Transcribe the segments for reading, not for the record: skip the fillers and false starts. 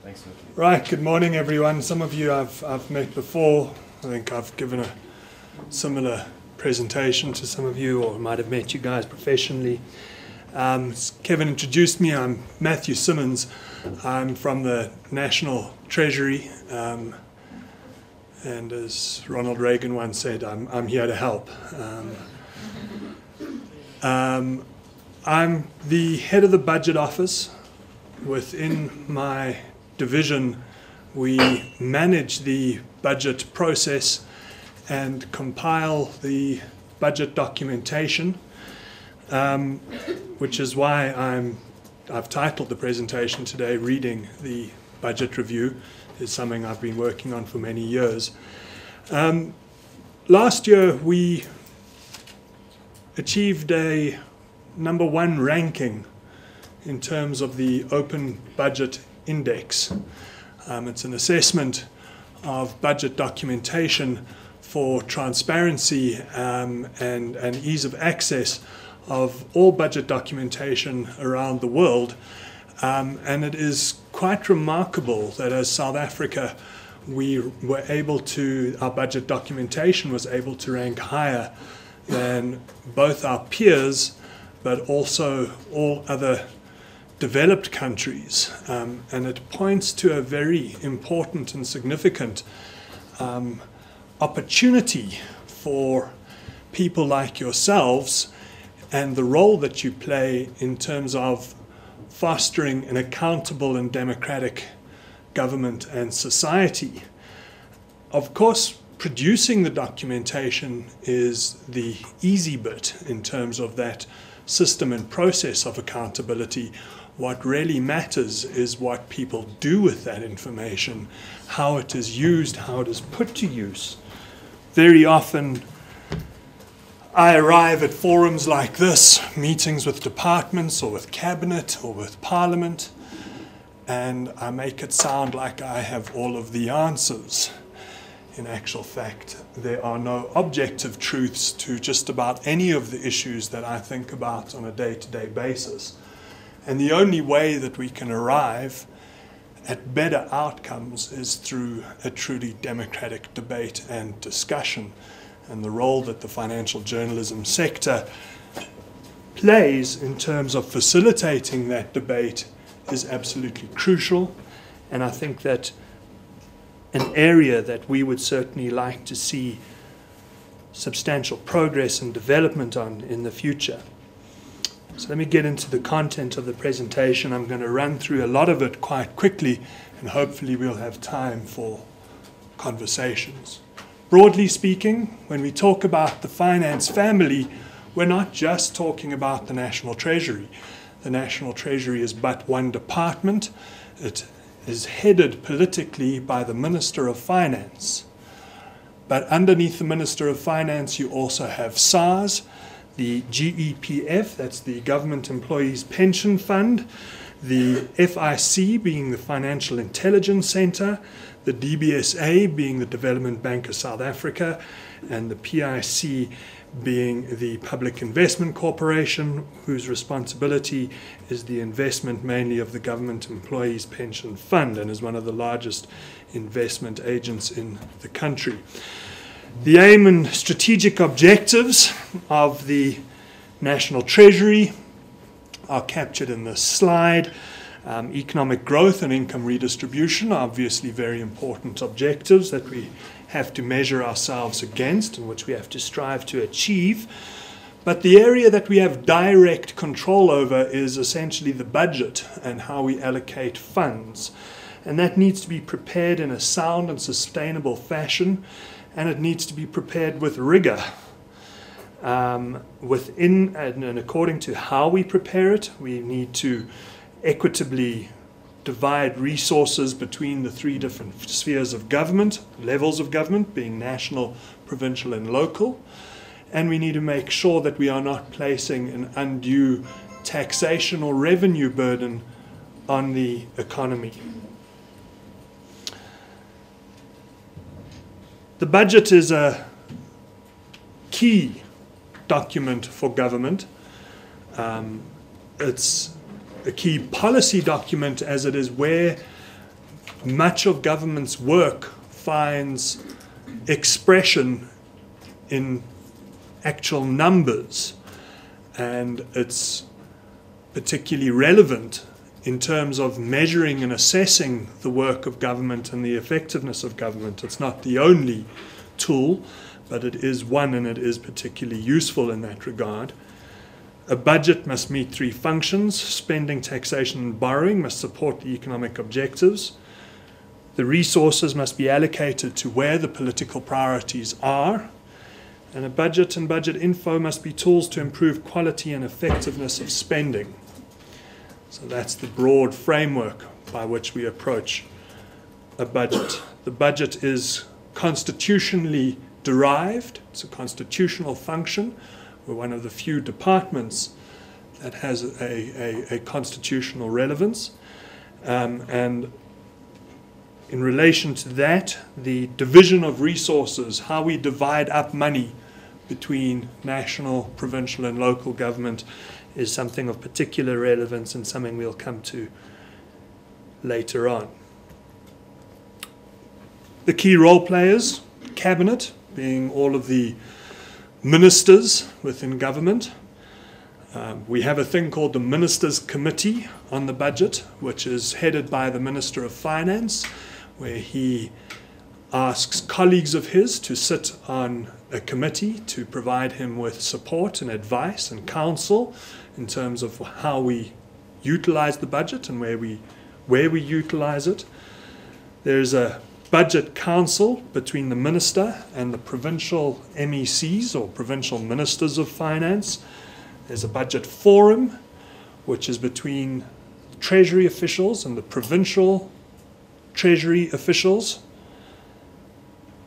Thanks, Vicky. Right, good morning everyone. Some of you I've met before. I think I've given a similar presentation to some of you, or might have met you guys professionally. As Kevin introduced me, I'm Matthew Simmonds. I'm from the National Treasury, and as Ronald Reagan once said, I'm here to help. I'm the head of the budget office. Within my division, we manage the budget process and compile the budget documentation, which is why I've titled the presentation today, Reading the Budget Review. It's something I've been working on for many years. Last year, we achieved a #1 ranking in terms of the Open Budget Index. It's an assessment of budget documentation for transparency and ease of access of all budget documentation around the world. And it is quite remarkable that as South Africa, our budget documentation was able to rank higher than both our peers, but also all other developed countries. And it points to a very important and significant opportunity for people like yourselves and the role that you play in terms of fostering an accountable and democratic government and society. Of course, producing the documentation is the easy bit in terms of that system and process of accountability. What really matters is what people do with that information, how it is used, how it is put to use. Very often, I arrive at forums like this, meetings with departments or with cabinet or with parliament, and I make it sound like I have all of the answers. In actual fact, there are no objective truths to just about any of the issues that I think about on a day-to-day basis. And the only way that we can arrive at better outcomes is through a truly democratic debate and discussion. And the role that the financial journalism sector plays in terms of facilitating that debate is absolutely crucial. And I think that an area that we would certainly like to see substantial progress and development on in the future. So let me get into the content of the presentation. I'm going to run through a lot of it quite quickly, and hopefully we'll have time for conversations. Broadly speaking, when we talk about the finance family, we're not just talking about the National Treasury. The National Treasury is but one department. It is headed politically by the Minister of Finance. But underneath the Minister of Finance, you also have SARS, the GEPF, that's the Government Employees Pension Fund, the FIC being the Financial Intelligence Center, the DBSA being the Development Bank of South Africa, and the PIC being the Public Investment Corporation, whose responsibility is the investment mainly of the Government Employees Pension Fund and is one of the largest investment agents in the country. The aim and strategic objectives of the National Treasury are captured in this slide. Economic growth and income redistribution are obviously very important objectives that we have to measure ourselves against and which we have to strive to achieve. But the area that we have direct control over is essentially the budget and how we allocate funds. And that needs to be prepared in a sound and sustainable fashion, and it needs to be prepared with rigor. Within and according to how we prepare it, we need to equitably divide resources between the three different spheres of government, levels of government being national, provincial and local. And we need to make sure that we are not placing an undue taxation or revenue burden on the economy. The budget is a key document for government. It's a key policy document as it is where much of government's work finds expression in actual numbers, and it's particularly relevant in terms of measuring and assessing the work of government and the effectiveness of government. It's not the only tool, but it is one, and it is particularly useful in that regard. A budget must meet three functions. Spending, taxation, and borrowing must support the economic objectives. The resources must be allocated to where the political priorities are. And a budget and budget info must be tools to improve quality and effectiveness of spending. So that's the broad framework by which we approach a budget. The budget is constitutionally derived. It's a constitutional function. We're one of the few departments that has a constitutional relevance. And in relation to that, the division of resources, how we divide up money between national, provincial, and local government, is something of particular relevance and something we'll come to later on. The key role players, cabinet, being all of the ministers within government. We have a thing called the Ministers' Committee on the budget, which is headed by the Minister of Finance, where he asks colleagues of his to sit on a committee to provide him with support and advice and counsel in terms of how we utilize the budget and where we utilize it. There's a budget council between the minister and the provincial MECs, or provincial ministers of finance. There's a budget forum, which is between Treasury officials and the provincial Treasury officials.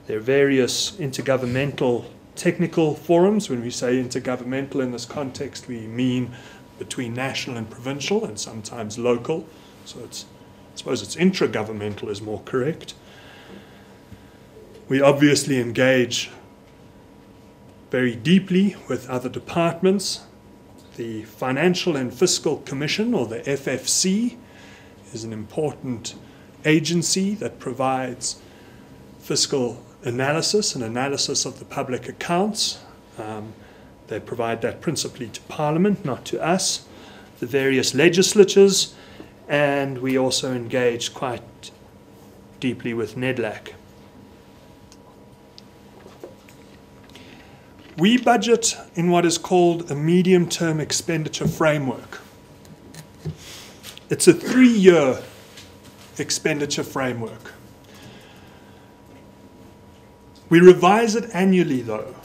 There are various intergovernmental technical forums. When we say intergovernmental in this context, we mean between national and provincial, and sometimes local. So I suppose it's intragovernmental is more correct. We obviously engage very deeply with other departments. The Financial and Fiscal Commission, or the FFC, is an important agency that provides fiscal analysis and analysis of the public accounts. They provide that principally to Parliament, not to us, the various legislatures, and we also engage quite deeply with NEDLAC. We budget in what is called a medium-term expenditure framework. It's a 3-year expenditure framework. We revise it annually, though.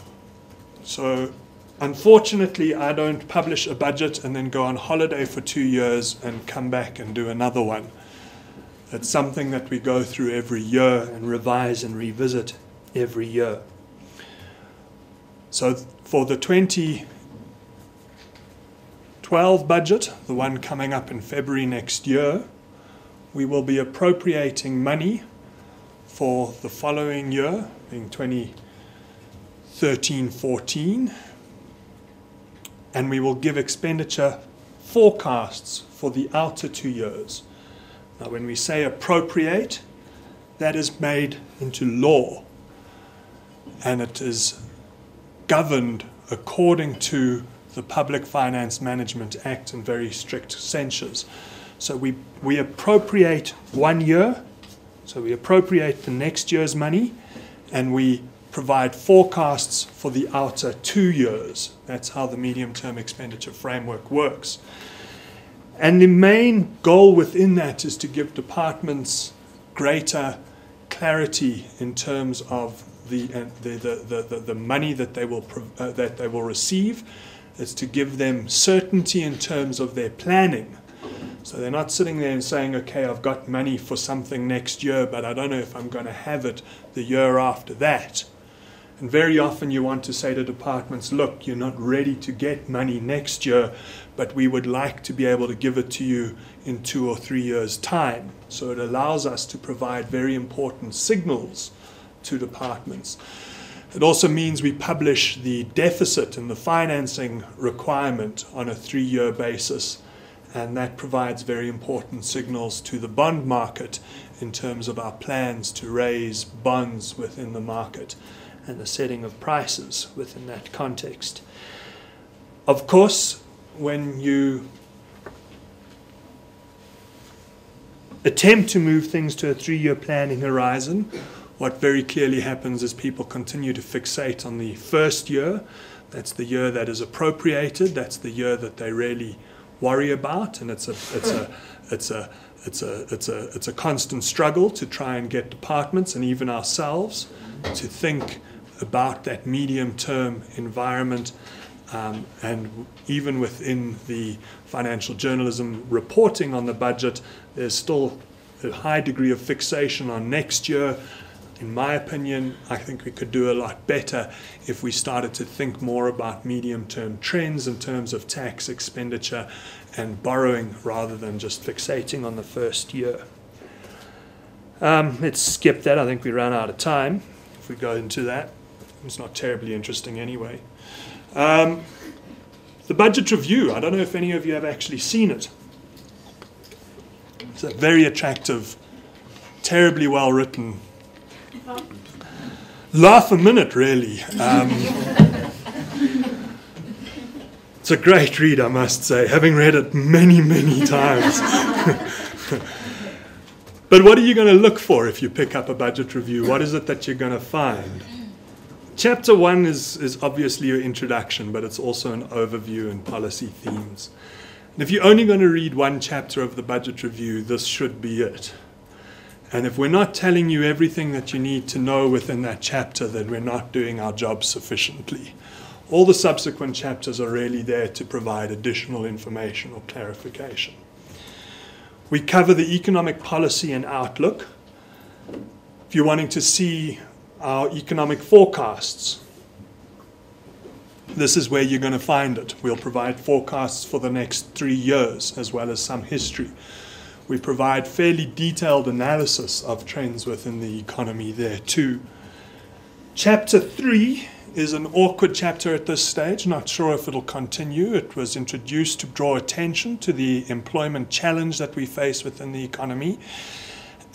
So, unfortunately, I don't publish a budget and then go on holiday for 2 years and come back and do another one. It's something that we go through every year and revise and revisit every year. So for the 2012 budget, the one coming up in February next year, we will be appropriating money for the following year, being 2013-14, and we will give expenditure forecasts for the outer 2 years. Now, when we say appropriate, that is made into law, and it is governed according to the Public Finance Management Act and very strict censures. So we appropriate 1 year, so we appropriate the next year's money, and we provide forecasts for the outer 2 years. That's how the medium-term expenditure framework works. And the main goal within that is to give departments greater clarity in terms of the money that they will receive. Is to give them certainty in terms of their planning. So they're not sitting there and saying, okay, I've got money for something next year, but I don't know if I'm going to have it the year after that. And very often you want to say to departments, look, you're not ready to get money next year, but we would like to be able to give it to you in 2 or 3 years' time. So it allows us to provide very important signals to departments. It also means we publish the deficit and the financing requirement on a 3-year basis, and that provides very important signals to the bond market in terms of our plans to raise bonds within the market and the setting of prices within that context. Of course, when you attempt to move things to a 3-year planning horizon, what very clearly happens is people continue to fixate on the first year. That's the year that is appropriated. That's the year that they really worry about, and it's a constant struggle to try and get departments and even ourselves to think about that medium-term environment. And even within the financial journalism reporting on the budget, there's still a high degree of fixation on next year. In my opinion, I think we could do a lot better if we started to think more about medium-term trends in terms of tax, expenditure, and borrowing rather than just fixating on the first year. Let's skip that. I think we ran out of time if we go into that. It's not terribly interesting anyway. The budget review, I don't know if any of you have actually seen it. It's a very attractive, terribly well written. Laugh a minute, really. It's a great read, I must say, having read it many, many times. But what are you going to look for if you pick up a budget review? What is it that you're going to find? Chapter 1 is obviously your introduction, but it's also an overview and policy themes. And if you're only going to read one chapter of the budget review, this should be it. And if we're not telling you everything that you need to know within that chapter, then we're not doing our job sufficiently. All the subsequent chapters are really there to provide additional information or clarification. We cover the economic policy and outlook. If you're wanting to see our economic forecasts, this is where you're going to find it. We'll provide forecasts for the next 3 years, as well as some history. We provide fairly detailed analysis of trends within the economy there too. Chapter 3 is an awkward chapter at this stage. Not sure if it'll continue. It was introduced to draw attention to the employment challenge that we face within the economy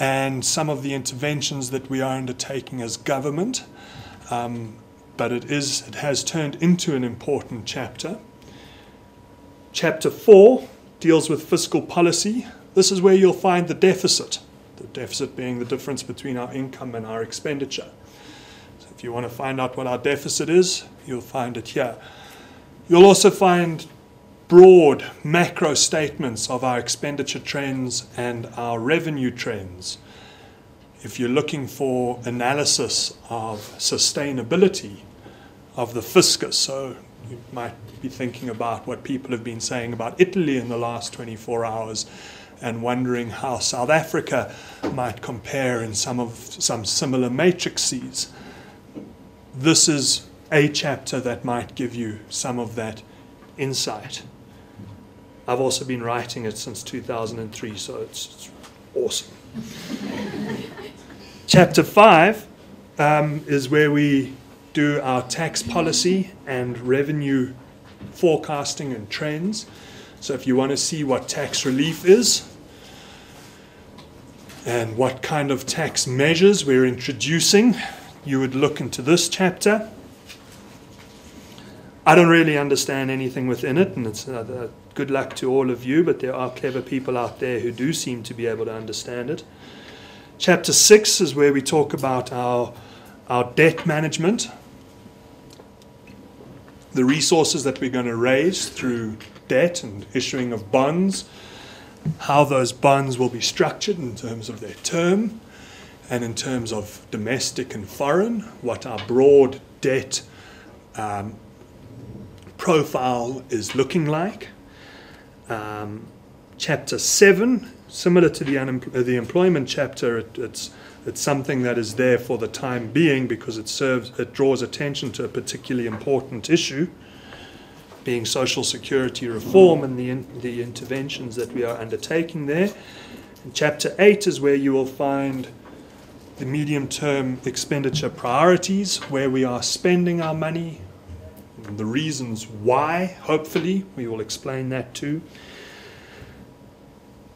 and some of the interventions that we are undertaking as government. But it has turned into an important chapter. Chapter 4 deals with fiscal policy. This is where you'll find the deficit being the difference between our income and our expenditure. So if you want to find out what our deficit is, you'll find it here. You'll also find broad macro statements of our expenditure trends and our revenue trends. If you're looking for analysis of sustainability of the fiscus, so you might be thinking about what people have been saying about Italy in the last 24 hours and wondering how South Africa might compare in some similar matrices. This is a chapter that might give you some of that insight. I've also been writing it since 2003, so it's awesome. Chapter 5 is where we do our tax policy and revenue forecasting and trends. So if you want to see what tax relief is and what kind of tax measures we're introducing, you would look into this chapter. I don't really understand anything within it, and it's good luck to all of you, but there are clever people out there who do seem to be able to understand it. Chapter 6 is where we talk about our debt management, the resources that we're going to raise through debt and issuing of bonds, how those bonds will be structured in terms of their term and in terms of domestic and foreign, what our broad debt profile is looking like. Chapter 7, similar to the employment chapter, it's something that is there for the time being because it draws attention to a particularly important issue, being social security reform and the interventions that we are undertaking there. And chapter 8 is where you will find the medium-term expenditure priorities, where we are spending our money, and the reasons why, hopefully. We will explain that too.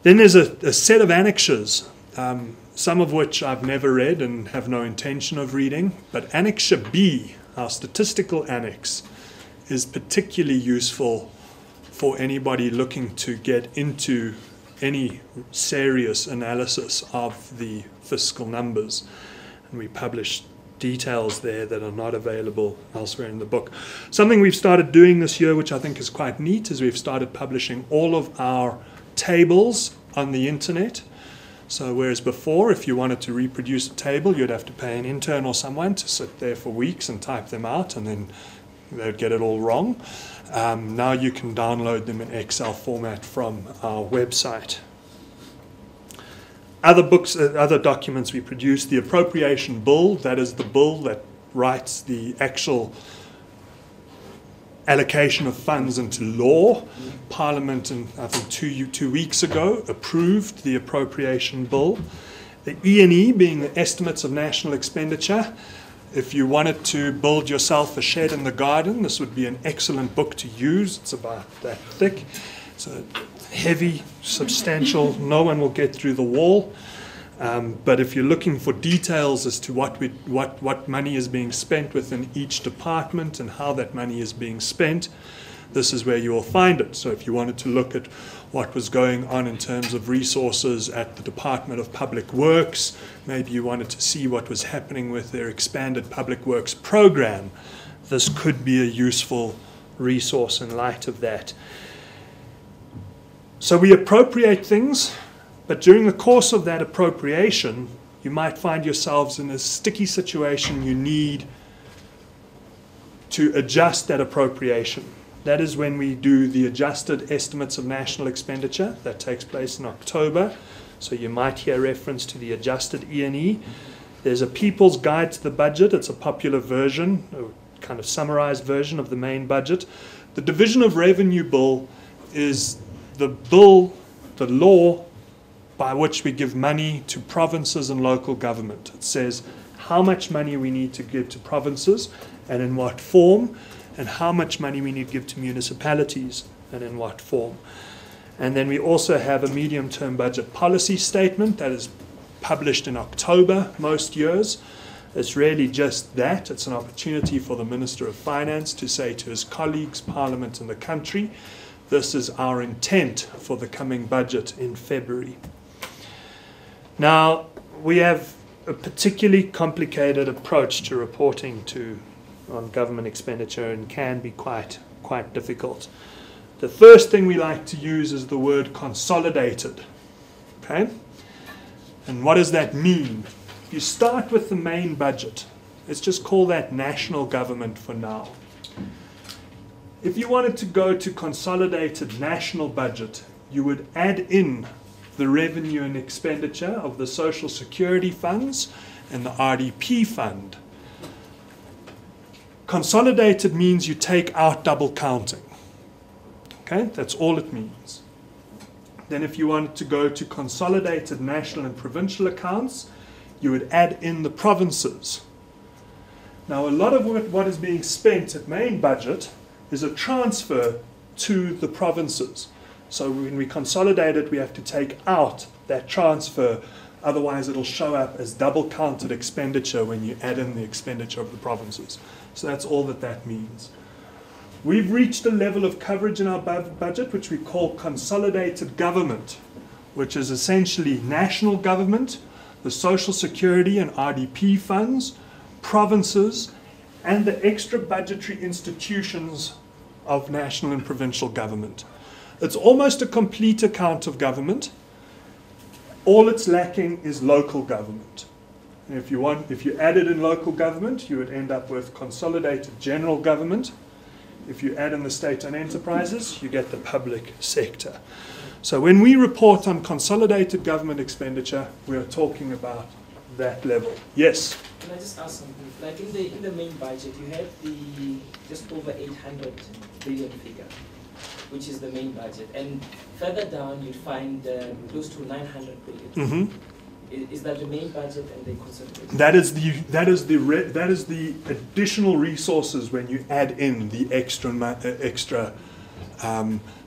Then there's a set of annexures, some of which I've never read and have no intention of reading, but Annexure B, our statistical annex, is particularly useful for anybody looking to get into any serious analysis of the fiscal numbers. And we publish details there that are not available elsewhere in the book. Something we've started doing this year, which I think is quite neat, is we've started publishing all of our tables on the internet. So whereas before, if you wanted to reproduce a table, you'd have to pay an intern or someone to sit there for weeks and type them out, and then they'd get it all wrong. Now you can download them in Excel format from our website. Other books, other documents we produce, the appropriation bill, that is the bill that writes the actual allocation of funds into law. Parliament, I think 2 weeks ago, approved the appropriation bill. The E&E being the estimates of national expenditure. If you wanted to build yourself a shed in the garden, this would be an excellent book to use. It's about that thick. It's a heavy, substantial, no one will get through the wall. But if you're looking for details as to what money is being spent within each department and how that money is being spent, this is where you will find it. So if you wanted to look at what was going on in terms of resources at the Department of Public Works, maybe you wanted to see what was happening with their expanded public works program, this could be a useful resource in light of that. So we appropriate things, but during the course of that appropriation, you might find yourselves in a sticky situation. You need to adjust that appropriation. That is when we do the adjusted estimates of national expenditure. That takes place in October. So you might hear reference to the adjusted E&E. There's a People's Guide to the Budget. It's a popular version, a kind of summarized version of the main budget. The Division of Revenue Bill is the law by which we give money to provinces and local government. It says how much money we need to give to provinces and in what form, and how much money we need to give to municipalities and in what form. And then we also have a medium-term budget policy statement that is published in October most years. It's really just that. It's an opportunity for the Minister of Finance to say to his colleagues, Parliament and the country, this is our intent for the coming budget in February. Now, we have a particularly complicated approach to reporting on government expenditure and can be quite difficult. The first thing we like to use is the word consolidated. Okay? And what does that mean? You start with the main budget. Let's just call that national government for now. If you wanted to go to consolidated national budget, you would add in the revenue and expenditure of the Social Security funds and the RDP fund. Consolidated means you take out double counting. Okay, that's all it means. Then if you wanted to go to consolidated national and provincial accounts, you would add in the provinces. Now a lot of what is being spent at main budget is a transfer to the provinces. So when we consolidate it, we have to take out that transfer. Otherwise, it'll show up as double counted expenditure when you add in the expenditure of the provinces. So that's all that means. We've reached a level of coverage in our budget which we call consolidated government, which is essentially national government, the Social Security and RDP funds, provinces, and the extra budgetary institutions of national and provincial government. It's almost a complete account of government. All it's lacking is local government. And if you added in local government, you would end up with consolidated general government. If you add in the state-owned enterprises, you get the public sector. So when we report on consolidated government expenditure, we are talking about that level. Yes? Can I just ask something? Like in the main budget, you have the just over 800 billion figure, which is the main budget, and further down you'd find close to 900 billion. Mm-hmm. Is that the main budget and the consolidated? That is the additional resources when you add in the extra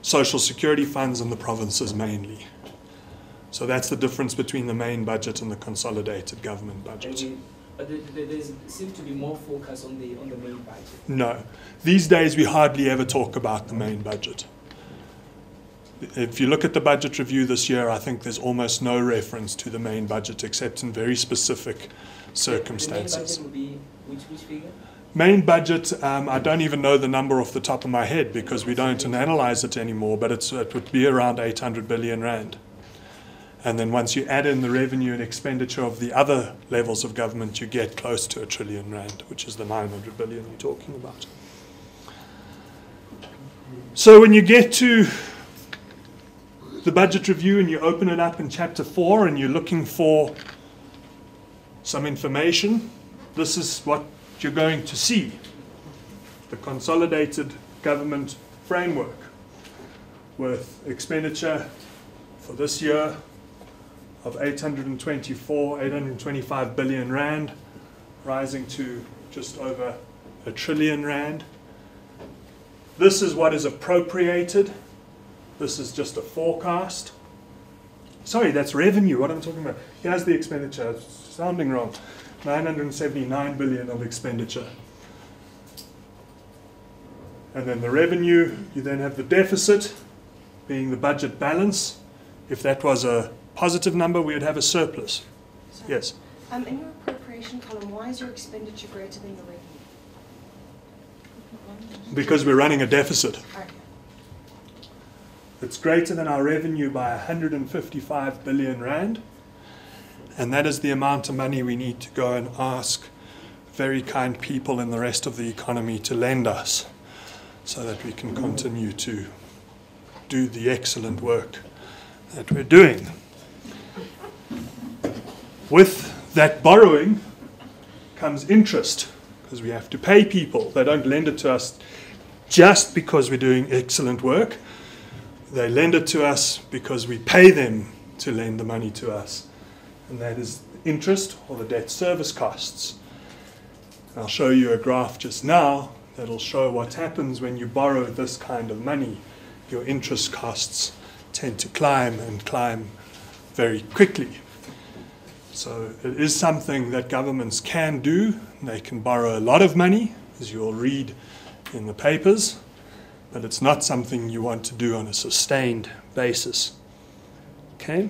social security funds and the provinces mainly. So that's the difference between the main budget and the consolidated government budget. But there seems to be more focus on the main budget. No. These days we hardly ever talk about the main budget. If you look at the budget review this year, I think there's almost no reference to the main budget except in very specific circumstances. The main budget would be which figure? Main budget, I don't even know the number off the top of my head because we don't analyze it anymore, but it would be around 800 billion rand. And then once you add in the revenue and expenditure of the other levels of government, you get close to R1 trillion, which is the 900 billion you're talking about. So when you get to the budget review and you open it up in chapter 4 and you're looking for some information, this is what you're going to see. The Consolidated Government Framework with expenditure for this year of 825 billion rand, rising to just over R1 trillion. This is what is appropriated. This is just a forecast. Sorry, that's revenue. What I'm talking about. Here's the expenditure. It's sounding wrong. 979 billion of expenditure. And then the revenue, you then have the deficit being the budget balance. If that was a positive number, we would have a surplus. So, yes? In your appropriation column, why is your expenditure greater than your revenue? Because we're running a deficit. Okay. It's greater than our revenue by 155 billion rand. And that is the amount of money we need to go and ask very kind people in the rest of the economy to lend us so that we can continue to do the excellent work that we're doing. With that borrowing comes interest, because we have to pay people. They don't lend it to us just because we're doing excellent work. They lend it to us because we pay them to lend the money to us. And that is interest or the debt service costs. I'll show you a graph just now that'll show what happens when you borrow this kind of money. Your interest costs tend to climb and climb very quickly. So it is something that governments can do. They can borrow a lot of money, as you'll read in the papers, but it's not something you want to do on a sustained basis. Okay?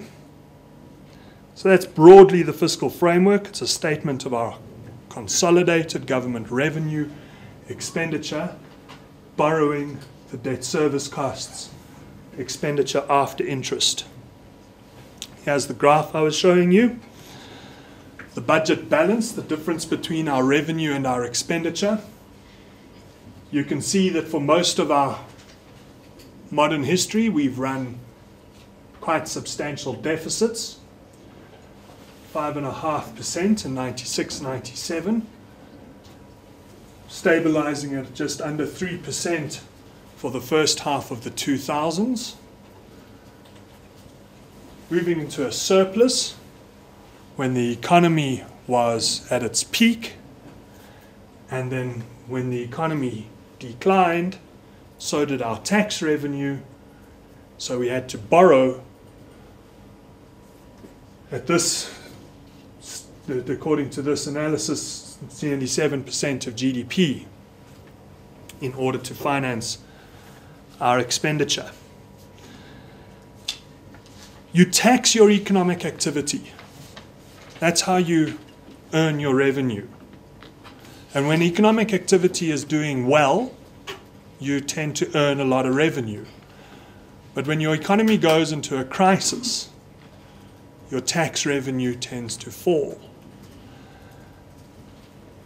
So that's broadly the fiscal framework. It's a statement of our consolidated government revenue, expenditure, borrowing, the debt service costs, expenditure after interest. Here's the graph I was showing you. The budget balance, the difference between our revenue and our expenditure. You can see that for most of our modern history, we've run quite substantial deficits. 5.5% in 96, 97. Stabilizing at just under 3% for the first half of the 2000s. Moving into a surplus when the economy was at its peak, and then when the economy declined, so did our tax revenue. So we had to borrow at this, according to this analysis, it's nearly 7% of GDP in order to finance our expenditure. You tax your economic activity. That's how you earn your revenue. And when economic activity is doing well, you tend to earn a lot of revenue. But when your economy goes into a crisis, your tax revenue tends to fall.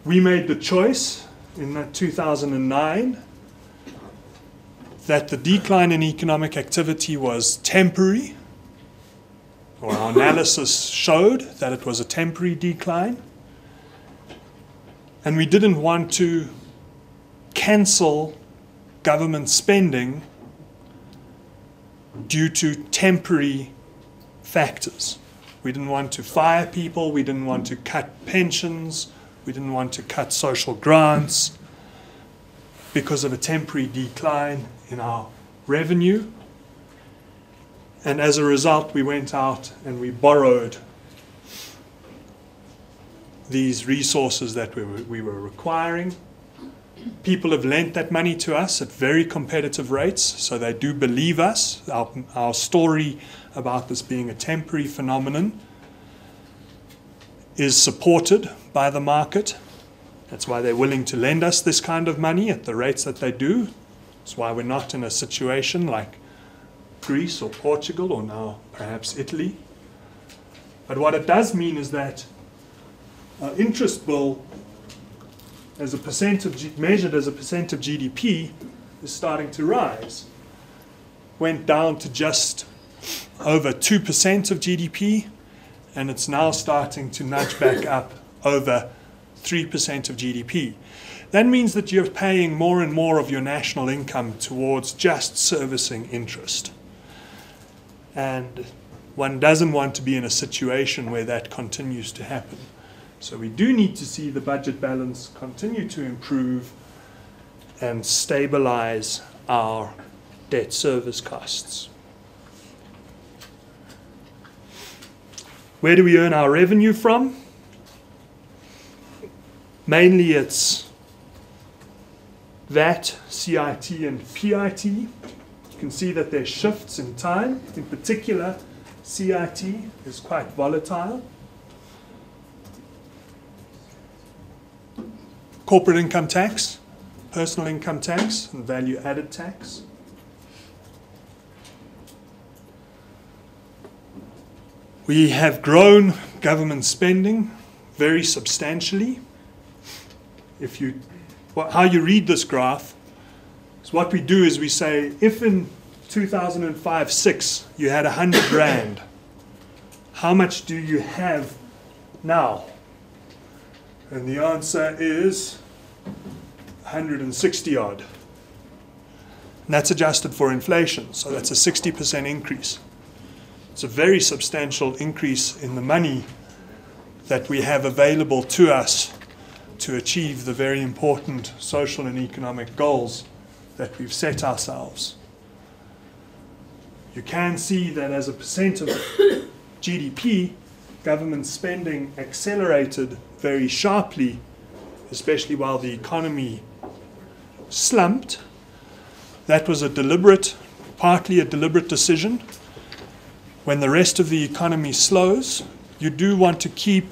We made the choice in 2009 that the decline in economic activity was temporary, or our analysis showed that it was a temporary decline, and we didn't want to cancel government spending due to temporary factors. We didn't want to fire people, we didn't want to cut pensions, we didn't want to cut social grants because of a temporary decline in our revenue. And as a result, we went out and we borrowed these resources that we were requiring. People have lent that money to us at very competitive rates, so they do believe us. Our story about this being a temporary phenomenon is supported by the market. That's why they're willing to lend us this kind of money at the rates that they do. That's why we're not in a situation like Greece or Portugal or now perhaps Italy. But what it does mean is that our interest bill as a measured as a percent of GDP is starting to rise. Went down to just over 2% of GDP, and it's now starting to nudge back up over 3% of GDP. That means that you're paying more and more of your national income towards just servicing interest. And one doesn't want to be in a situation where that continues to happen. So we do need to see the budget balance continue to improve and stabilize our debt service costs. Where do we earn our revenue from? Mainly it's VAT, CIT, and PIT. You can see that there's shifts in time. In particular, CIT is quite volatile. Corporate income tax, personal income tax, and value added tax. We have grown government spending very substantially. How you read this graph is what we do is we say, if in 2005-06 you had 100 Rand, how much do you have now? And the answer is 160 odd. And that's adjusted for inflation, so that's a 60% increase. It's a very substantial increase in the money that we have available to us to achieve the very important social and economic goals that we've set ourselves. You can see that as a percent of GDP, government spending accelerated very sharply, especially while the economy slumped. That was partly a deliberate decision. When the rest of the economy slows, you do want to keep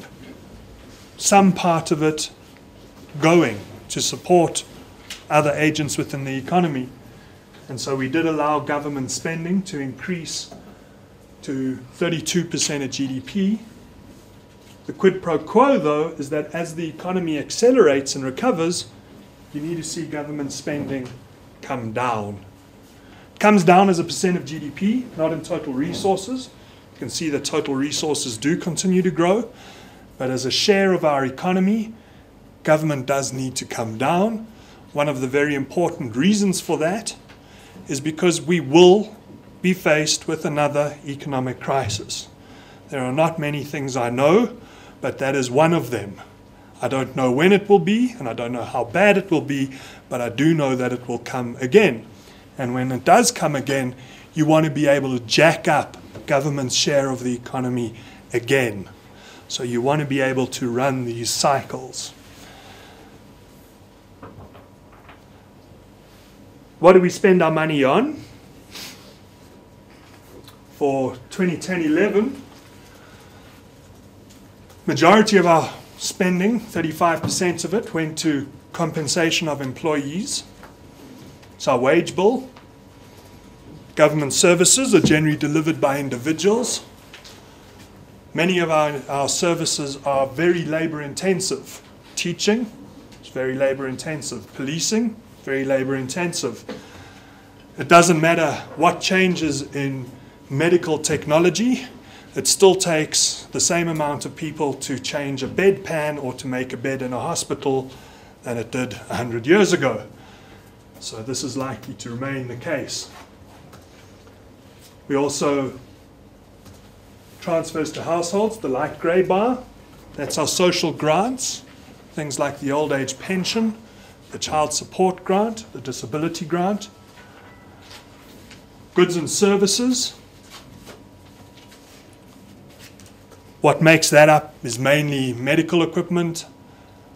some part of it going to support other agents within the economy. And so we did allow government spending to increase to 32% of GDP. The quid pro quo, though, is that as the economy accelerates and recovers, you need to see government spending come down. It comes down as a percent of GDP, not in total resources. You can see that total resources do continue to grow, but as a share of our economy, government does need to come down. One of the very important reasons for that is because we will be faced with another economic crisis. There are not many things I know, but that is one of them. I don't know when it will be, and I don't know how bad it will be, but I do know that it will come again. And when it does come again, you want to be able to jack up government's share of the economy again. So you want to be able to run these cycles. What do we spend our money on? For 2010-11, majority of our spending, 35% of it, went to compensation of employees. It's our wage bill. Government services are generally delivered by individuals. Many of our services are very labor intensive. Teaching is very labor intensive. Policing, very labor intensive. It doesn't matter what changes in medical technology, it still takes the same amount of people to change a bedpan or to make a bed in a hospital than it did 100 years ago. So this is likely to remain the case. We also transfers to households, the light grey bar. That's our social grants, things like the old age pension, the child support grant, the disability grant. Goods and services, What makes that up is mainly medical equipment,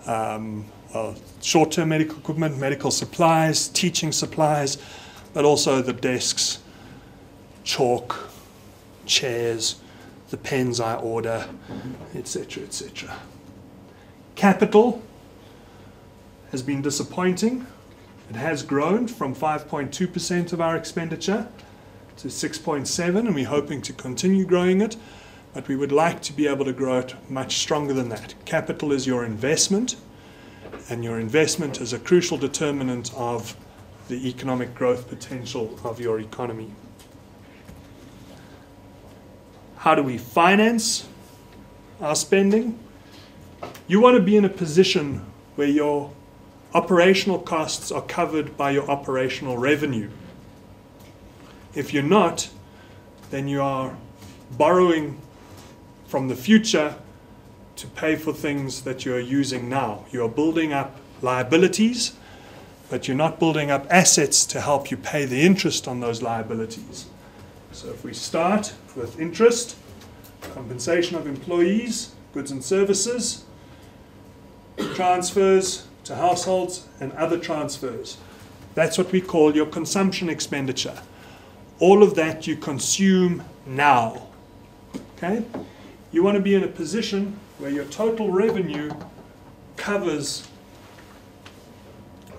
short-term medical equipment, medical supplies, teaching supplies, but also the desks, chalk, chairs, the pens I order, etc., etc. Capital has been disappointing. It has grown from 5.2% of our expenditure to 6.7%, and we're hoping to continue growing it, but we would like to be able to grow it much stronger than that. Capital is your investment, and your investment is a crucial determinant of the economic growth potential of your economy. How do we finance our spending? You want to be in a position where your operational costs are covered by your operational revenue. If you're not, then you are borrowing from the future to pay for things that you're using now. You're building up liabilities, but you're not building up assets to help you pay the interest on those liabilities. So if we start with interest, compensation of employees, goods and services, transfers to households and other transfers. That's what we call your consumption expenditure. All of that you consume now. Okay? You want to be in a position where your total revenue covers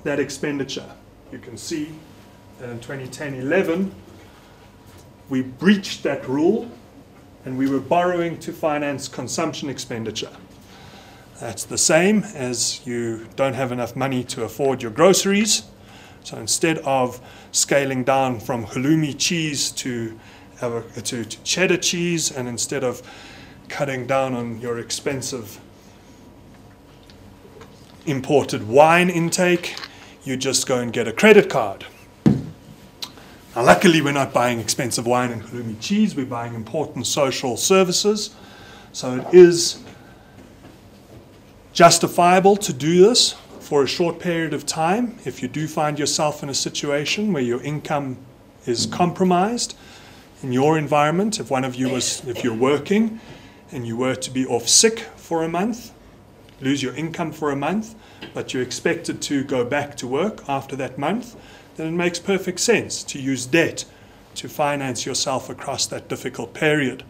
that expenditure. You can see that in 2010-11, we breached that rule and we were borrowing to finance consumption expenditure. That's the same as you don't have enough money to afford your groceries. So instead of scaling down from halloumi cheese to cheddar cheese, and instead of cutting down on your expensive imported wine intake, you just go and get a credit card. Now, luckily, we're not buying expensive wine and halloumi cheese. We're buying important social services. So it is justifiable to do this for a short period of time if you do find yourself in a situation where your income is compromised in your environment. If you're working and you were to be off sick for a month, lose your income for a month, but you're expected to go back to work after that month, then it makes perfect sense to use debt to finance yourself across that difficult period.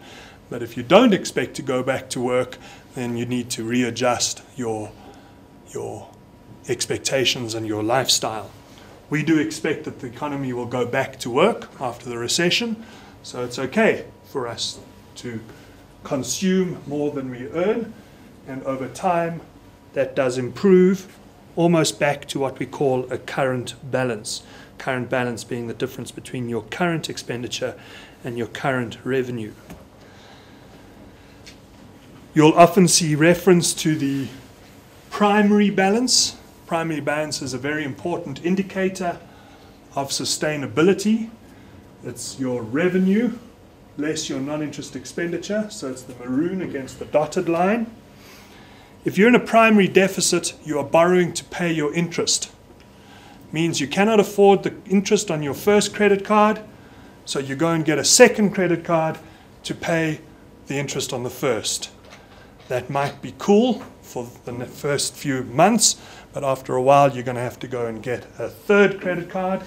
But if you don't expect to go back to work, then you need to readjust your expectations and your lifestyle. We do expect that the economy will go back to work after the recession, so it's okay for us to consume more than we earn, and over time that does improve almost back to what we call a current balance. Current balance being the difference between your current expenditure and your current revenue. You'll often see reference to the primary balance. Primary balance is a very important indicator of sustainability. It's your revenue less your non-interest expenditure, so it's the maroon against the dotted line. If you're in a primary deficit, you are borrowing to pay your interest. Means you cannot afford the interest on your first credit card, so you go and get a second credit card to pay the interest on the first. That might be cool for the first few months, but after a while you're going to have to go and get a third credit card,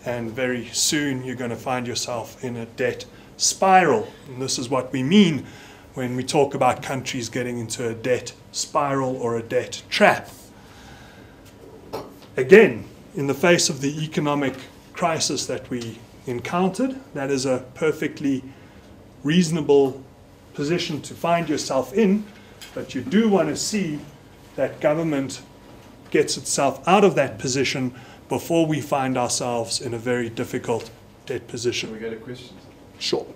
and very soon you're going to find yourself in a debt spiral. And this is what we mean when we talk about countries getting into a debt spiral or a debt trap. Again, in the face of the economic crisis that we encountered, that is a perfectly reasonable position to find yourself in, but you do want to see that government gets itself out of that position before we find ourselves in a very difficult debt position. Can we go to questions? Sure.